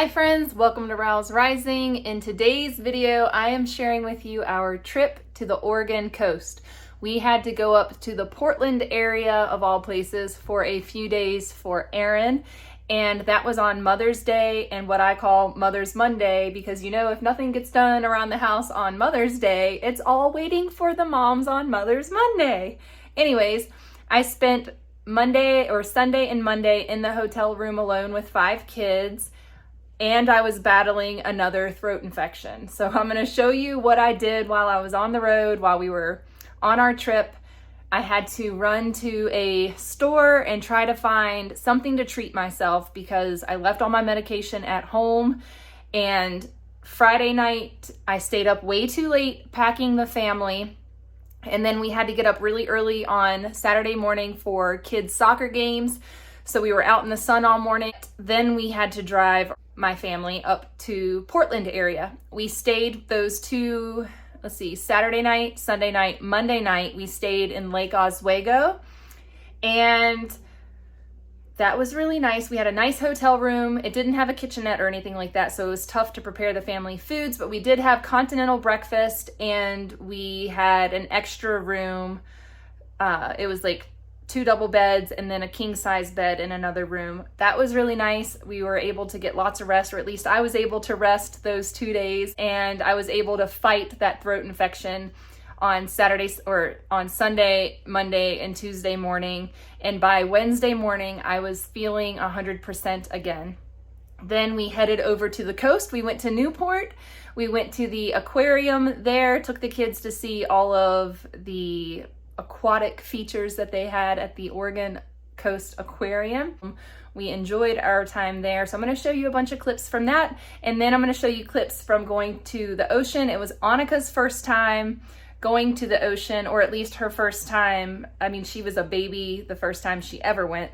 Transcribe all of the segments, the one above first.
Hi friends, welcome to Rouse Rising. In today's video, I am sharing with you our trip to the Oregon coast. We had to go up to the Portland area of all places for a few days for Erin, and that was on Mother's Day and what I call Mother's Monday, because you know, if nothing gets done around the house on Mother's Day, it's all waiting for the moms on Mother's Monday. Anyways, I spent Sunday and Monday in the hotel room alone with 5 kids. And I was battling another throat infection. So I'm gonna show you what I did while I was on the road, while we were on our trip. I had to run to a store and try to find something to treat myself because I left all my medication at home. And Friday night, I stayed up way too late packing the family. And then we had to get up really early on Saturday morning for kids' soccer games. So we were out in the sun all morning. Then we had to drive my family up to Portland area. We stayed those two, Saturday night, Sunday night, Monday night, we stayed in Lake Oswego, and that was really nice. We had a nice hotel room. It didn't have a kitchenette or anything like that, so it was tough to prepare the family foods, but we did have continental breakfast, and we had an extra room. It was like 2 double beds and then a king size bed in another room. That was really nice. We were able to get lots of rest, or at least I was able to rest those 2 days, and I was able to fight that throat infection on Sunday, Monday, and Tuesday morning. And by Wednesday morning, I was feeling 100% again. Then we headed over to the coast. We went to Newport. We went to the aquarium there, took the kids to see all of the aquatic features that they had at the Oregon Coast Aquarium. We enjoyed our time there. So I'm going to show you a bunch of clips from that, and then I'm going to show you clips from going to the ocean. It was Annika's first time going to the ocean, or at least her first time. I mean, she was a baby the first time she ever went,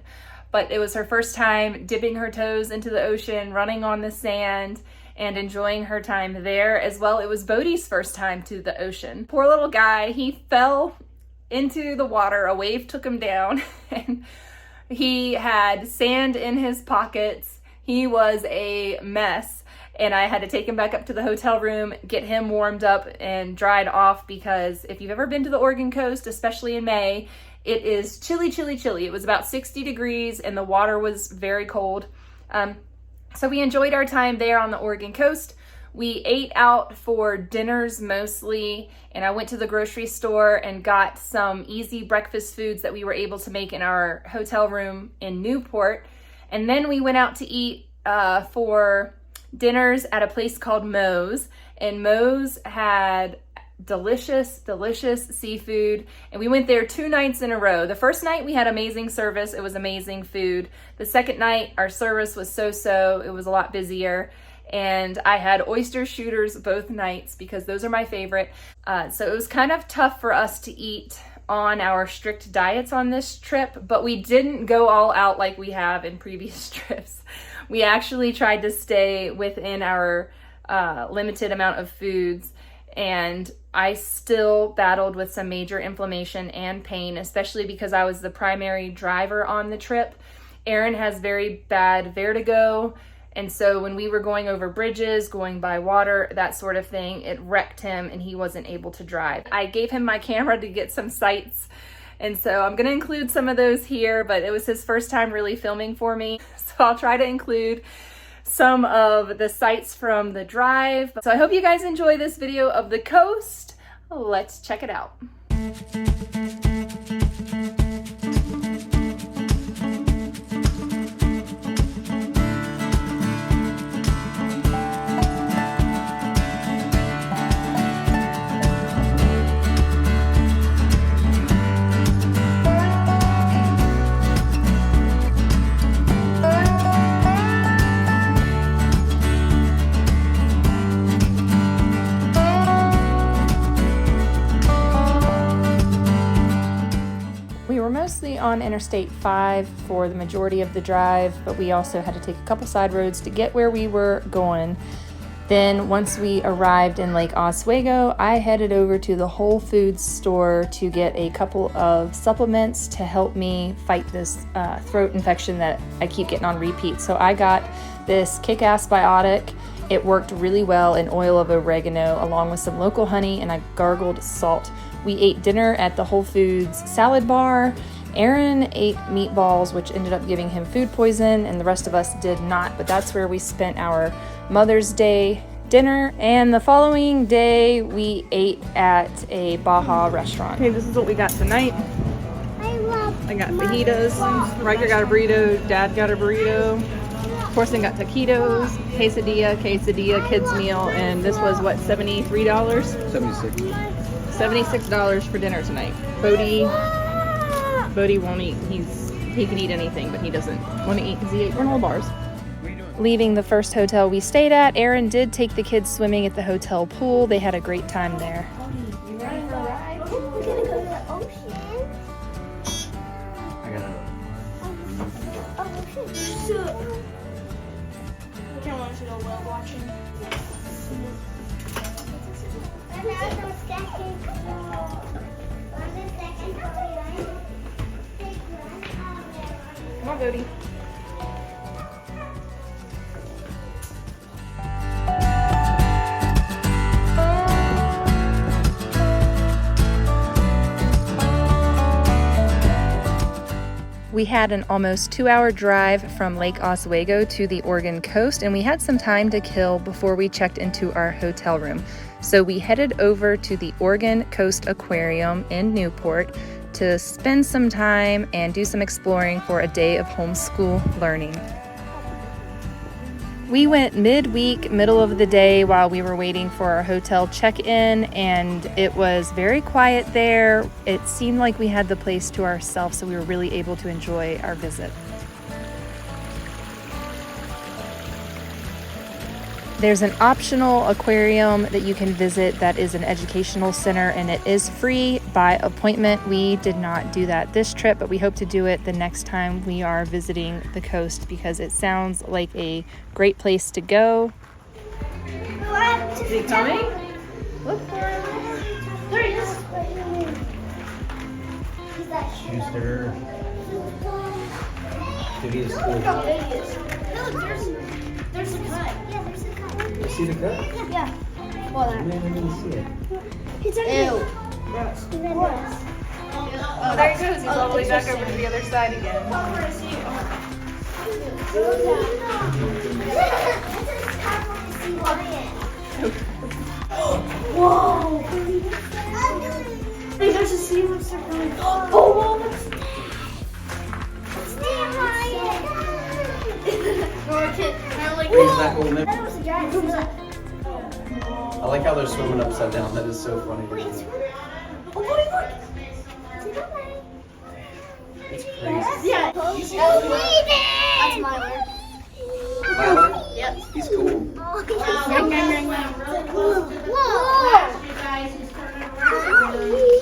but it was her first time dipping her toes into the ocean, running on the sand, and enjoying her time there as well. It was Bodhi's first time to the ocean. Poor little guy, he fell into the water. A wave took him down and he had sand in his pockets. He was a mess, and I had to take him back up to the hotel room, get him warmed up and dried off, because if you've ever been to the Oregon coast, especially in May, it is chilly, chilly, chilly. It was about 60 degrees and the water was very cold. So we enjoyed our time there on the Oregon coast. We ate out for dinners mostly, and I went to the grocery store and got some easy breakfast foods that we were able to make in our hotel room in Newport. And then we went out to eat for dinners at a place called Moe's, and Moe's had delicious, delicious seafood, and we went there 2 nights in a row. The first night we had amazing service. It was amazing food. The second night our service was so-so. It was a lot busier. And I had oyster shooters both nights because those are my favorite. So it was kind of tough for us to eat on our strict diets on this trip, but we didn't go all out like we have in previous trips. We actually tried to stay within our limited amount of foods, and I still battled with some major inflammation and pain, especially because I was the primary driver on the trip. Erin has very bad vertigo, and so when we were going over bridges, going by water, that sort of thing, it wrecked him and he wasn't able to drive. I gave him my camera to get some sights, and so I'm gonna include some of those here, but it was his first time really filming for me. So I'll try to include some of the sights from the drive. So I hope you guys enjoy this video of the coast. Let's check it out. Mostly on Interstate 5 for the majority of the drive, but we also had to take a couple side roads to get where we were going. Then once we arrived in Lake Oswego, I headed over to the Whole Foods store to get a couple of supplements to help me fight this throat infection that I keep getting on repeat. So I got this kick-ass biotic. It worked really well in oil of oregano along with some local honey and a gargled salt. We ate dinner at the Whole Foods salad bar. Aaron ate meatballs, which ended up giving him food poison, and the rest of us did not, but that's where we spent our Mother's Day dinner. And the following day, we ate at a Baja restaurant. Okay, this is what we got tonight. I got fajitas, Riker got a burrito, Dad got a burrito, Corson got taquitos, quesadilla, kids meal, and this was what, $73? $76 for dinner tonight. Bodie won't eat. He can eat anything, but he doesn't want to eat because he ate granola bars. Leaving the first hotel we stayed at, Aaron did take the kids swimming at the hotel pool. They had a great time there. You ready for a ride? We're gonna go to the ocean. I got it. So, we kind of want to go whale watching. Come on, Bodie. We had an almost 2-hour drive from Lake Oswego to the Oregon coast, and we had some time to kill before we checked into our hotel room. So we headed over to the Oregon Coast Aquarium in Newport to spend some time and do some exploring for a day of homeschool learning. We went midweek, middle of the day, while we were waiting for our hotel check-in, and it was very quiet there. It seemed like we had the place to ourselves, so we were really able to enjoy our visit. There's an optional aquarium that you can visit that is an educational center, and it is free by appointment. We did not do that this trip, but we hope to do it the next time we are visiting the coast because it sounds like a great place to go. Is he coming? Look for him. There he is. Schuster. Did he just Look, there's a cut. Yeah, there's a cut. You see the cut? Yeah. Well, that. I didn't see it. He's like, ew. Gross. Oh, there he goes. He's all the way back over to the other side again. Whoa! Hey, there's a sea monster coming. Oh, what's that? That was a giant. I like how they're swimming upside down. That is so funny. Oh, look! It's crazy. Yeah. That's Myler. Myler? Yep. He's cool. Whoa!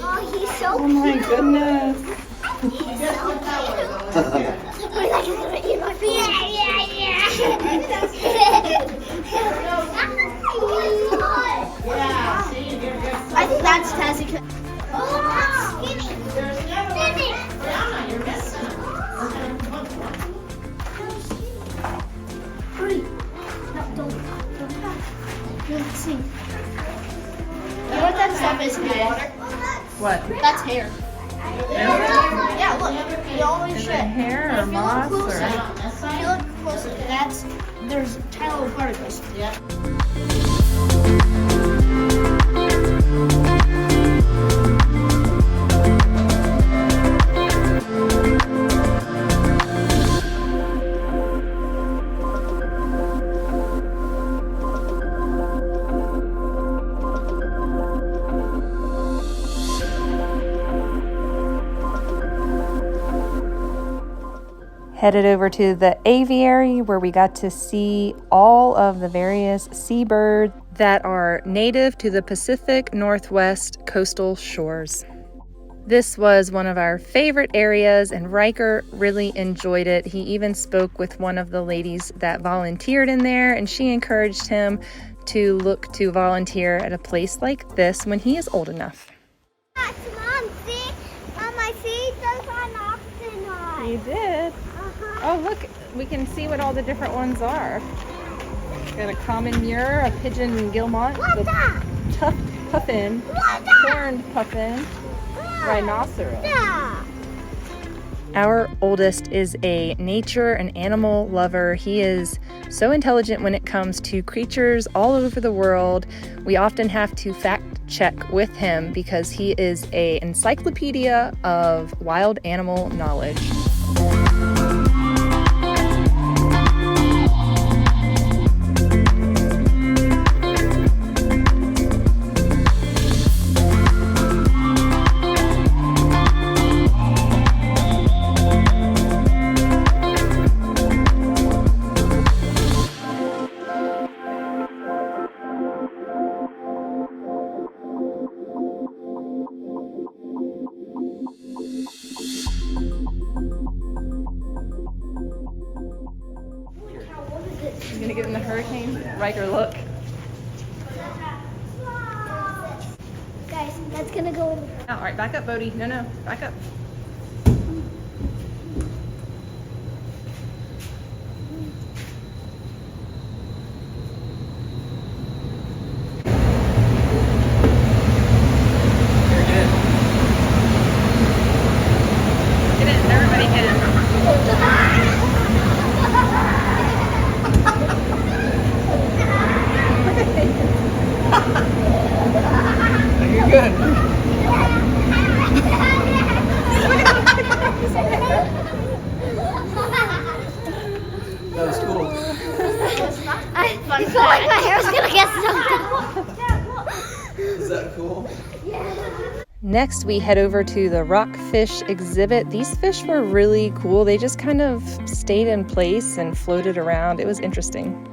Oh, he's so cute. Oh my goodness. He's so cute. I think that's Tassie. Oh, skinny. You're missing. Hurry. No, don't. Let's see. You know what that stuff is in the water? What? That's hair. Yeah, look. The only Is shit. it hair or moss or? If you look closer, there's tiny little particles. Yeah. Headed over to the aviary where we got to see all of the various seabirds that are native to the Pacific Northwest coastal shores. This was one of our favorite areas, and Riker really enjoyed it. He even spoke with one of the ladies that volunteered in there, and she encouraged him to look to volunteer at a place like this when he is old enough. Mom, see? On my feet, those are octonauts. You did? Oh, look, we can see what all the different ones are. Got a common murre, a pigeon guillemot, What's that? tuft puffin, What's that? horned puffin, rhinoceros. Yeah. Our oldest is a nature and animal lover. He is so intelligent when it comes to creatures all over the world. We often have to fact check with him because he is an encyclopedia of wild animal knowledge. You gonna get in the hurricane? Riker, look. Guys, that's gonna go in. Oh, all right, back up, Bodie. No, back up. You're good. Get in, everybody get in. You're good. That was cool. I felt like my hair was gonna get something. Is that cool? Next, we head over to the rockfish exhibit. These fish were really cool. They just kind of stayed in place and floated around. It was interesting.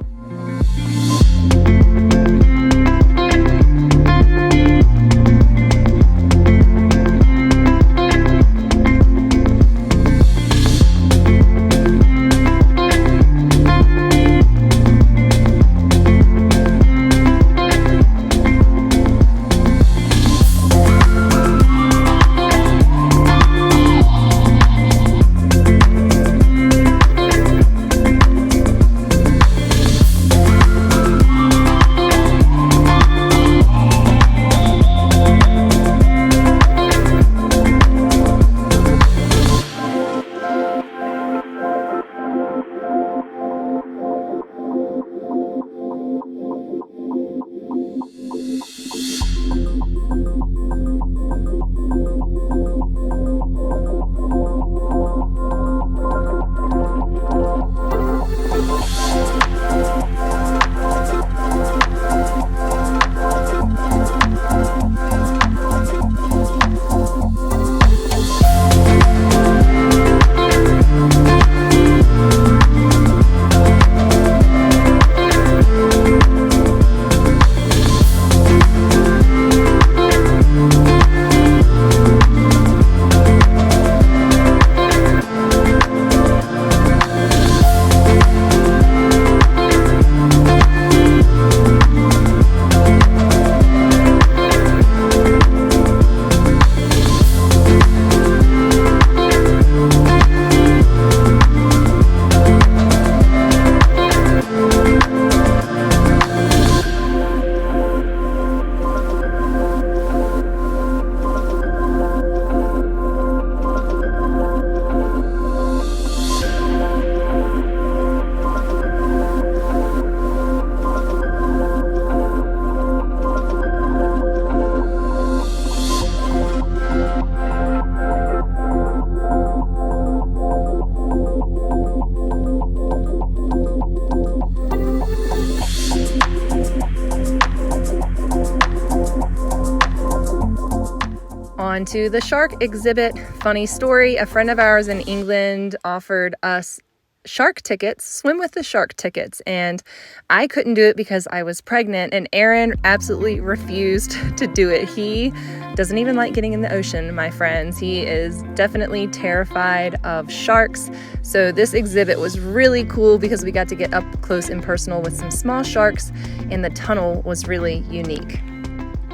On to the shark exhibit. Funny story, a friend of ours in England offered us shark tickets, swim with the shark tickets. And I couldn't do it because I was pregnant, and Aaron absolutely refused to do it. He doesn't even like getting in the ocean, my friends. He is definitely terrified of sharks. So this exhibit was really cool because we got to get up close and personal with some small sharks, and the tunnel was really unique.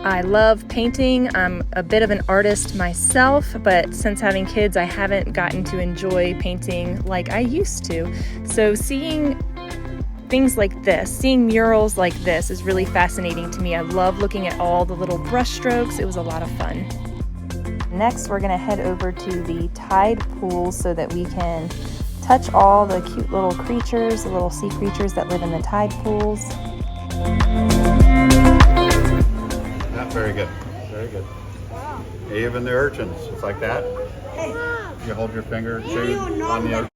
I love painting. I'm a bit of an artist myself, but since having kids, I haven't gotten to enjoy painting like I used to. So seeing things like this, seeing murals like this is really fascinating to me. I love looking at all the little brush strokes. It was a lot of fun. Next, we're gonna head over to the tide pool so that we can touch all the cute little creatures, the little sea creatures that live in the tide pools. Very good. Very good. Wow. Even the urchins, just like that. Hey. You hold your finger on the urchin.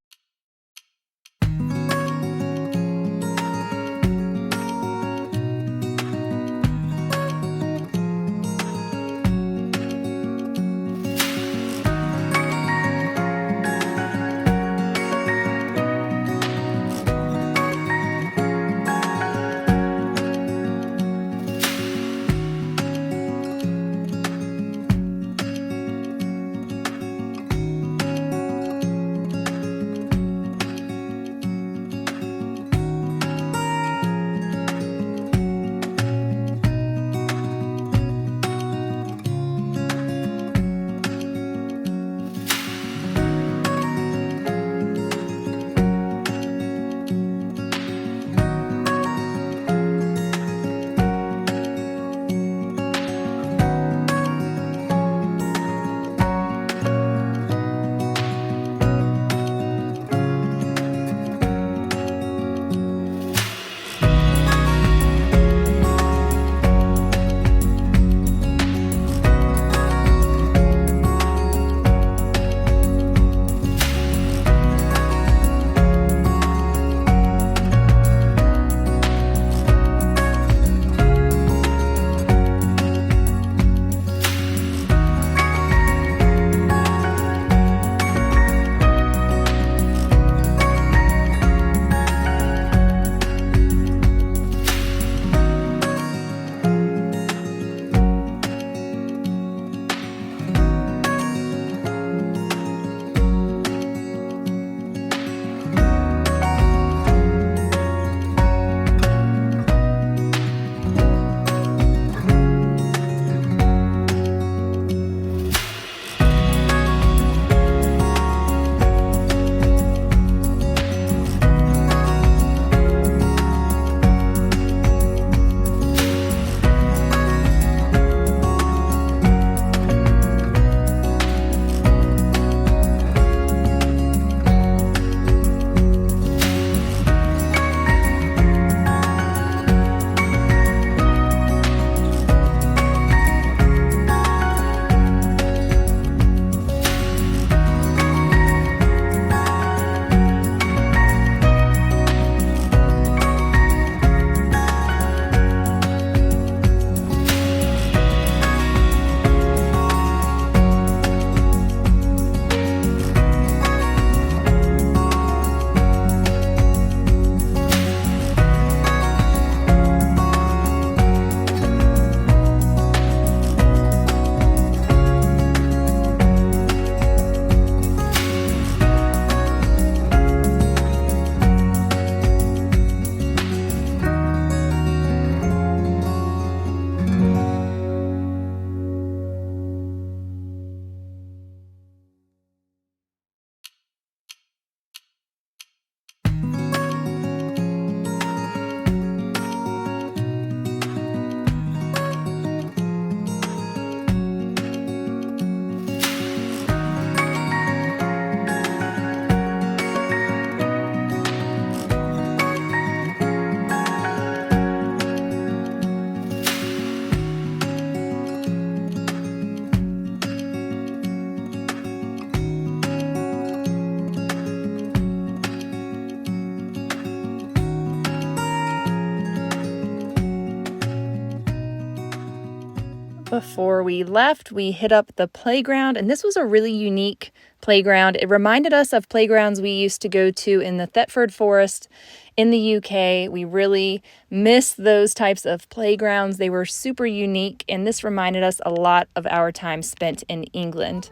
Before we left, we hit up the playground, and this was a really unique playground. It reminded us of playgrounds we used to go to in the Thetford Forest in the UK. We really miss those types of playgrounds. They were super unique, and this reminded us a lot of our time spent in England.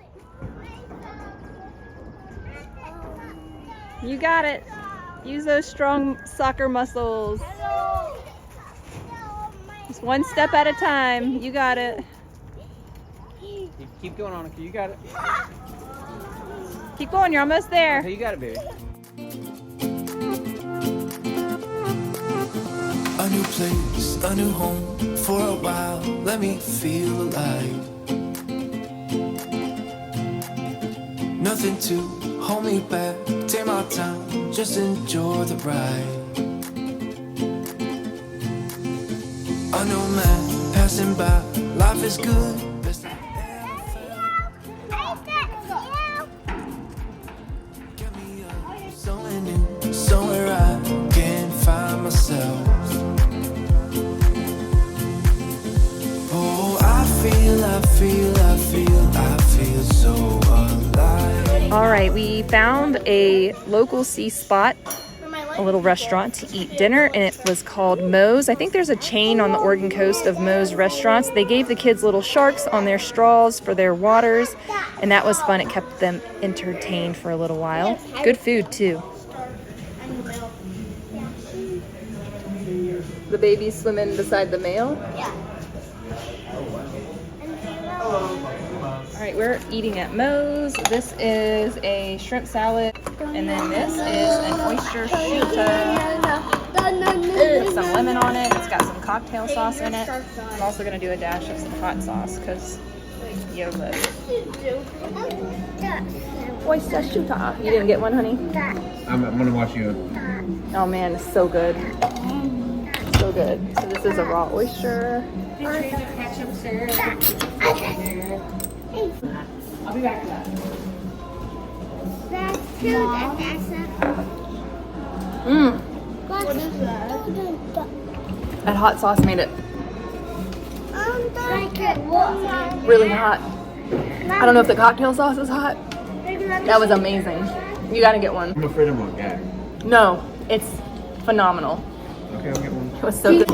You got it. Use those strong soccer muscles. Just one step at a time. You got it. Keep going on, okay, you got it. Keep going, you're almost there. Okay, you got it, baby. A new place, a new home, for a while, let me feel alive. Nothing to hold me back, take my time, just enjoy the ride. A new man passing by, life is good, best I ever felt. Get me up, somewhere new, somewhere I can find myself. Oh, I feel so alive. All right, we found a local sea spot, a little restaurant to eat dinner, and it was called Moe's. I think there's a chain on the Oregon coast of Moe's restaurants. They gave the kids little sharks on their straws for their waters, and that was fun. It kept them entertained for a little while. Good food, too. The baby's swimming beside the male? Yeah. All right, we're eating at Moe's. This is a shrimp salad, and then this is an oyster shuta with some lemon on it. It's got some cocktail sauce in it. I'm also gonna do a dash of some hot sauce because YOLO. Oyster shuta. You didn't get one, honey? I'm gonna watch you. Oh man, it's so good. So good. So this is a raw oyster. I'll be back to that. That's too. What is that? That hot sauce made it really hot. I don't know if the cocktail sauce is hot. That was amazing. You gotta get one. I'm afraid I'm gonna gag. No, it's phenomenal. Okay, I'll get one. It was so good.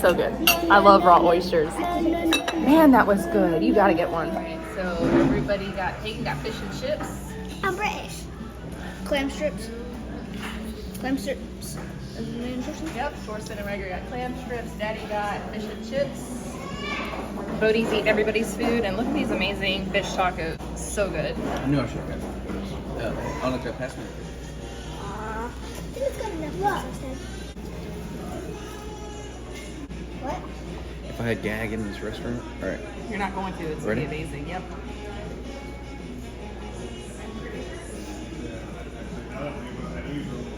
So good. I love raw oysters. Man, that was good. You gotta get one. Alright, so everybody got fish and chips. I'm British. Clam strips. Clam strips. Yep, Thorsten and Rager got clam strips. Daddy got fish and chips. Bodie's eating everybody's food, and look at these amazing fish tacos. So good. I knew I should have got it. I'll look at past me. What? If I had gag in this restaurant, alright. You're not going to. It's Ready? gonna be amazing. Yep.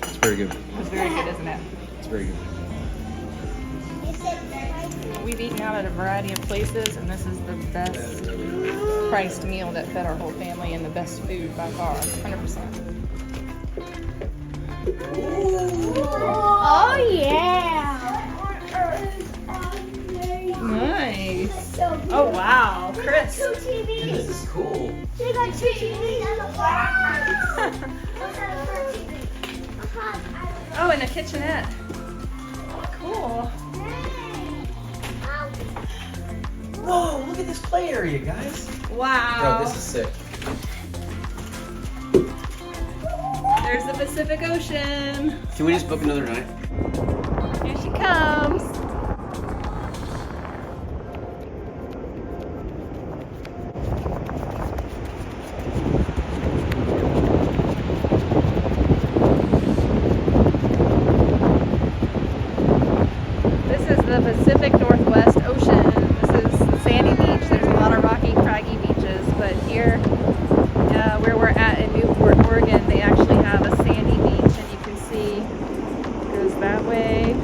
It's very good. It's very good, isn't it? It's very good. We've eaten out at a variety of places, and this is the best priced meal that fed our whole family and the best food by far, 100%. Oh yeah! Nice. Oh wow, Chris. Two TVs. This is cool. They got two TVs and a box. Oh, and a kitchenette. Cool. Whoa, look at this play area, guys. Wow. Bro, this is sick. There's the Pacific Ocean. Can we just book another night? Here she comes. This is the Pacific Northwest Ocean. This is sandy beach. There's a lot of rocky, craggy beaches, but here, where we're at in Newport, Oregon, they actually have a sandy beach, and you can see it goes that way.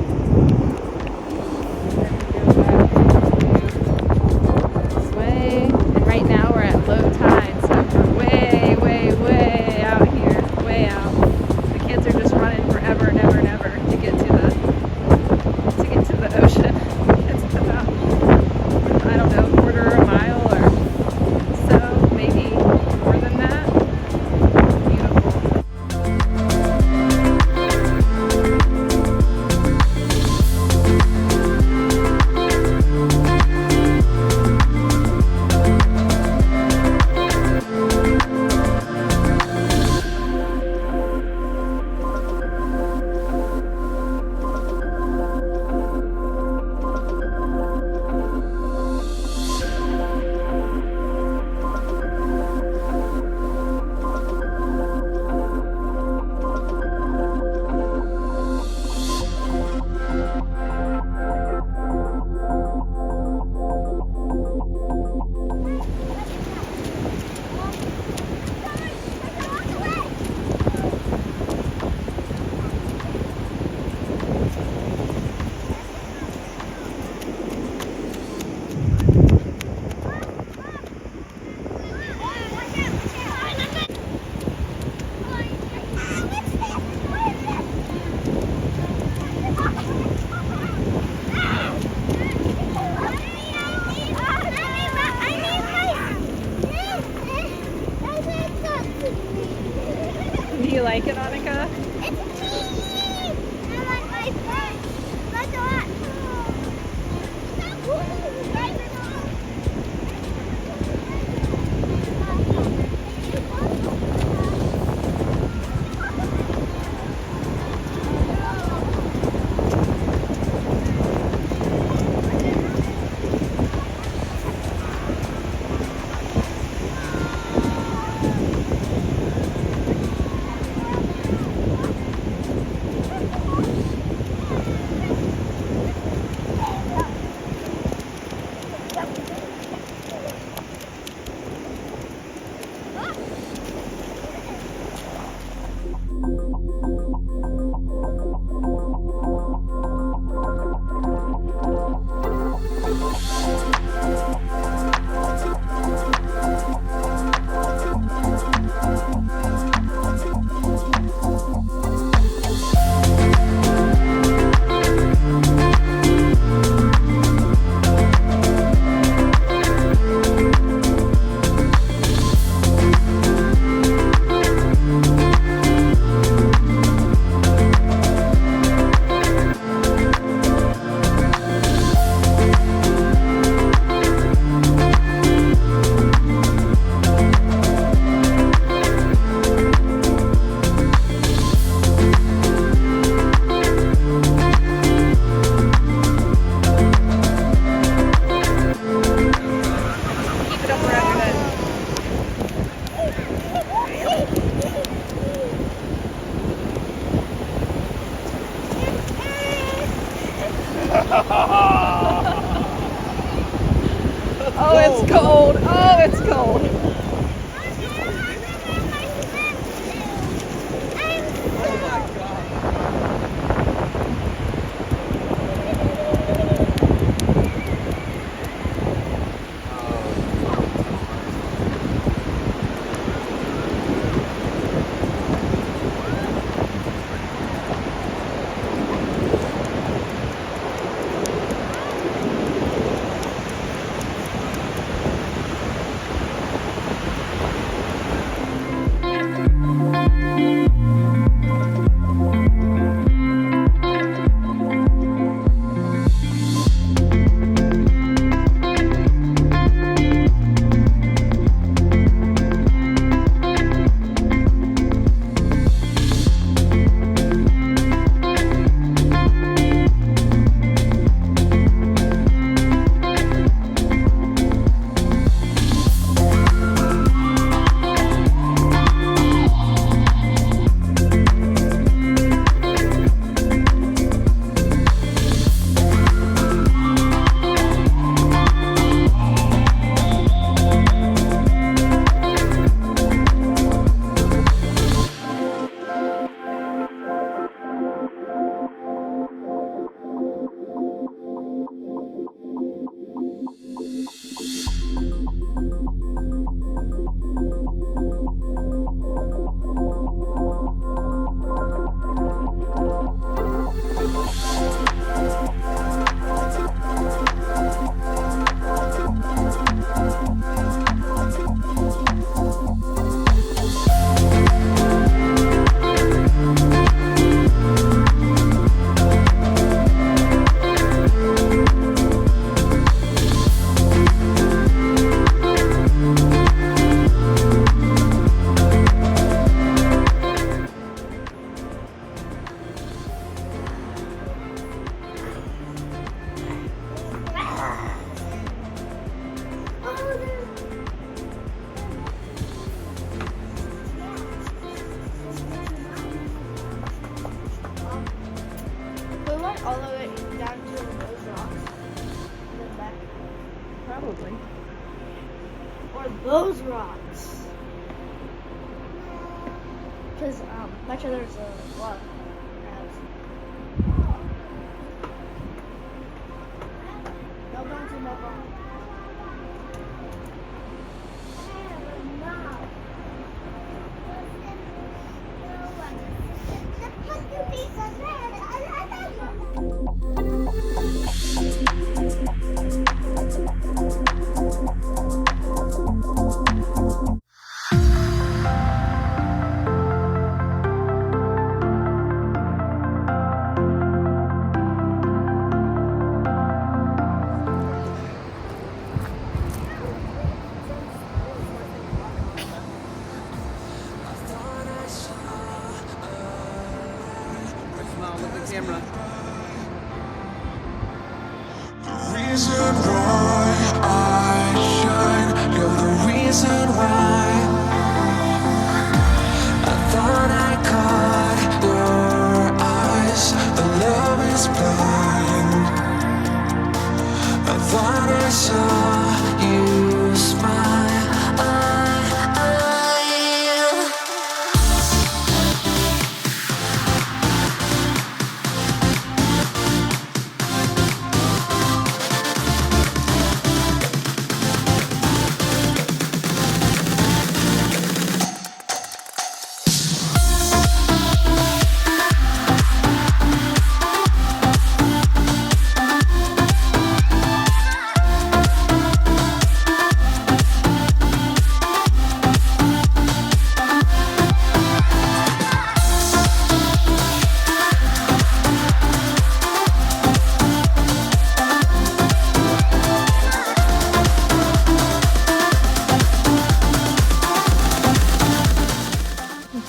like it, Annika? It's cheap! I like my friend. Let's go. It's so cool. Guys, Oh, it's cold. Oh, it's cold. all the way down to those rocks. And then back. Probably. Or those rocks. Because much of there's a lot of crabs. No bones and no bones.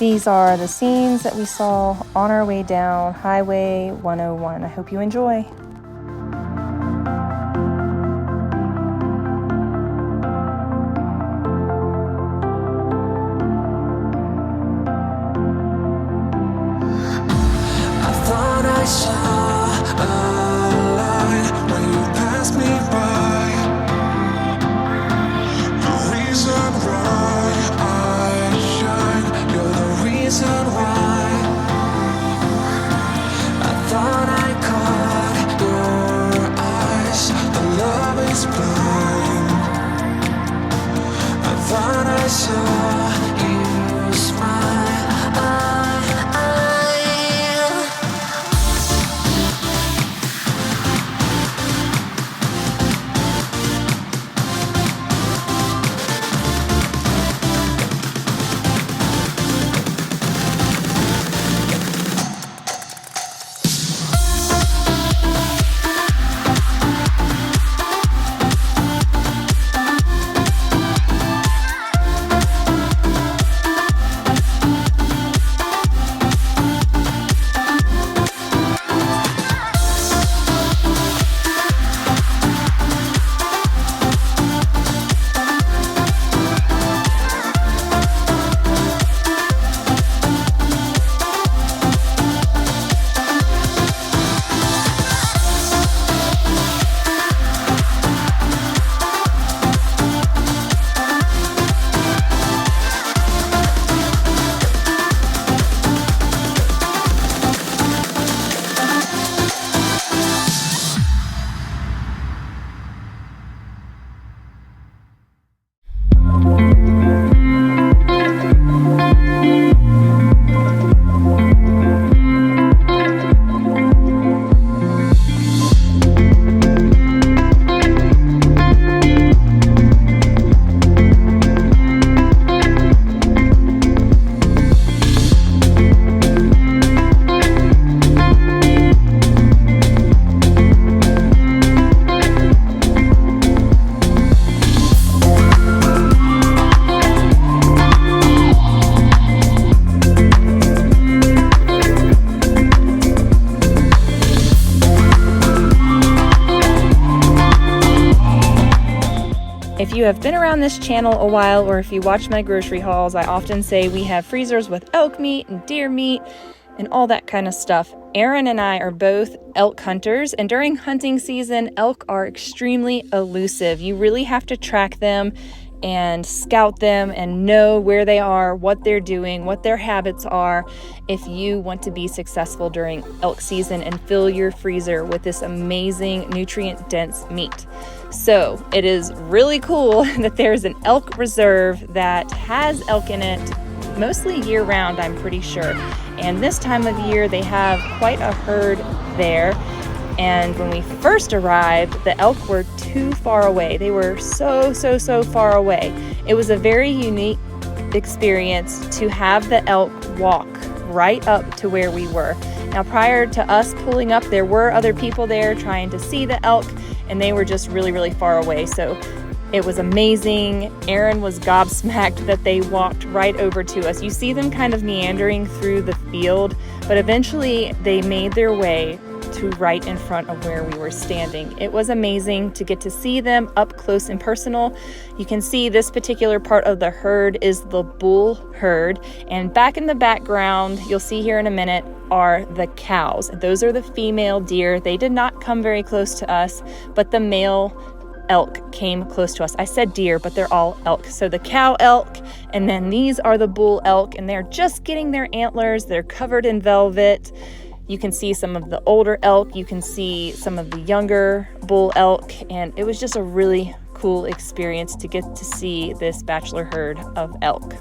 These are the scenes that we saw on our way down Highway 101. I hope you enjoy. I saw a light when you passed me by. The reason why I shine, you're the reason why. I thought I caught your eyes, but love is blind. I thought I saw you smile. If you have been around this channel a while, or if you watch my grocery hauls, I often say we have freezers with elk meat and deer meat and all that kind of stuff. Aaron and I are both elk hunters, and during hunting season, elk are extremely elusive. You really have to track them and scout them and know where they are, what they're doing, what their habits are, if you want to be successful during elk season and fill your freezer with this amazing nutrient-dense meat. So it is really cool that there's an elk reserve that has elk in it mostly year-round, I'm pretty sure. And this time of year, they have quite a herd there. And when we first arrived, the elk were too far away. They were so far away. It was a very unique experience to have the elk walk right up to where we were. Now, prior to us pulling up, there were other people there trying to see the elk, and they were just really far away. So it was amazing. Aaron was gobsmacked that they walked right over to us. You see them kind of meandering through the field, but eventually they made their way to right in front of where we were standing. It was amazing to get to see them up close and personal. You can see this particular part of the herd is the bull herd, and back in the background, you'll see here in a minute, are the cows. Those are the female deer. They did not come very close to us, but the male elk came close to us. I said deer, but they're all elk. So the cow elk, and then these are the bull elk, and they're just getting their antlers. They're covered in velvet. You can see some of the older elk. You can see some of the younger bull elk, and it was just a really cool experience to get to see this bachelor herd of elk.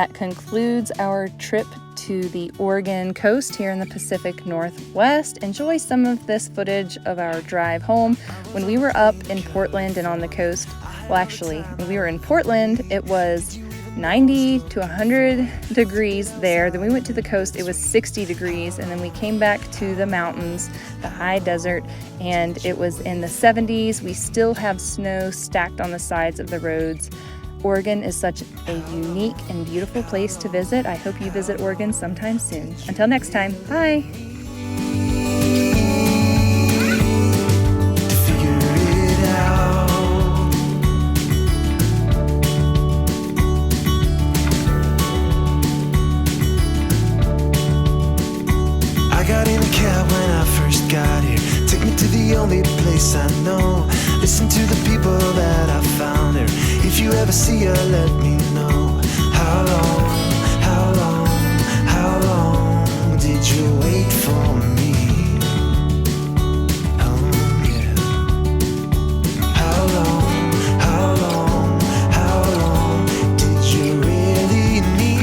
that concludes our trip to the Oregon coast here in the Pacific Northwest. Enjoy some of this footage of our drive home. When we were up in Portland and on the coast, well, actually, when we were in Portland, it was 90 to 100 degrees there. Then we went to the coast, it was 60 degrees, and then we came back to the mountains, the high desert, and it was in the 70s. We still have snow stacked on the sides of the roads. Oregon is such a unique and beautiful place to visit. I hope you visit Oregon sometime soon. Until next time, bye. Only place I know. Listen to the people that I found here. If you ever see her, let me know. How long did you wait for me? Oh yeah. How long did you really need?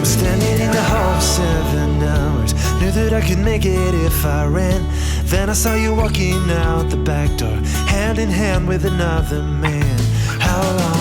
Standing in the hall 7 hours. Knew that I could make it if I ran. Then I saw you walking out the back door, hand in hand with another man. How long?